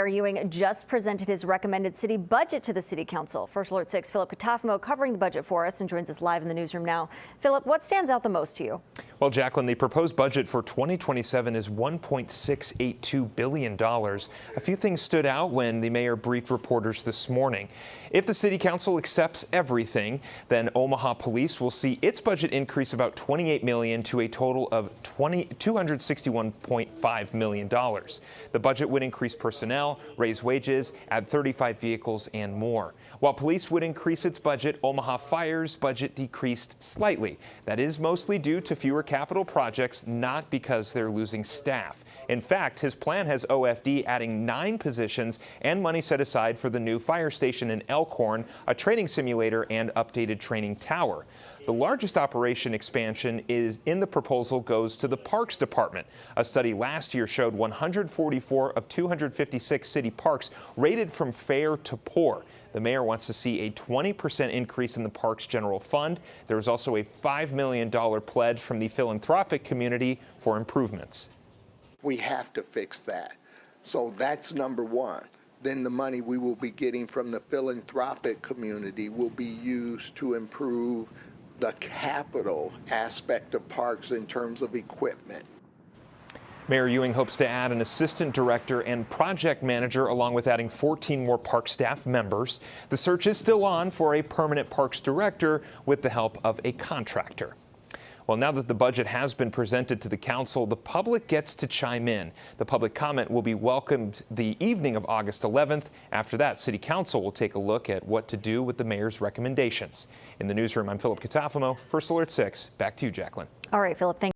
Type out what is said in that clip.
Mayor Ewing just presented his recommended city budget to the City Council. First Alert 6, Philip Katafamo covering the budget for us and joins us live in the newsroom now. Philip, what stands out the most to you? Well, Jacqueline, the proposed budget for 2027 is $1.682 billion. A few things stood out when the mayor briefed reporters this morning. If the City Council accepts everything, then Omaha Police will see its budget increase about $28 million to a total of $261.5 million. The budget would increase personnel, raise wages, add 35 vehicles, and more. While police would increase its budget, Omaha Fire's budget decreased slightly. That is mostly due to fewer capital projects, not because they're losing staff. In fact, his plan has OFD adding 9 positions and money set aside for the new fire station in Elkhorn, a training simulator, and updated training tower. The largest operation expansion is in the proposal goes to the Parks Department. A study last year showed 144 of 256 city parks rated from fair to poor. The mayor wants to see a 20% increase in the park's general fund. There is also a $5 million pledge from the philanthropic community for improvements. We have to fix that. So that's number one. Then the money we will be getting from the philanthropic community will be used to improve the capital aspect of parks in terms of equipment. Mayor Ewing hopes to add an assistant director and project manager, along with adding 14 more park staff members. The search is still on for a permanent parks director with the help of a contractor. Well, now that the budget has been presented to the council, the public gets to chime in. The public comment will be welcomed the evening of August 11th. After that, City Council will take a look at what to do with the mayor's recommendations. In the newsroom, I'm Philip Katafamo, First Alert 6. Back to you, Jacqueline. All right, Philip, thank you.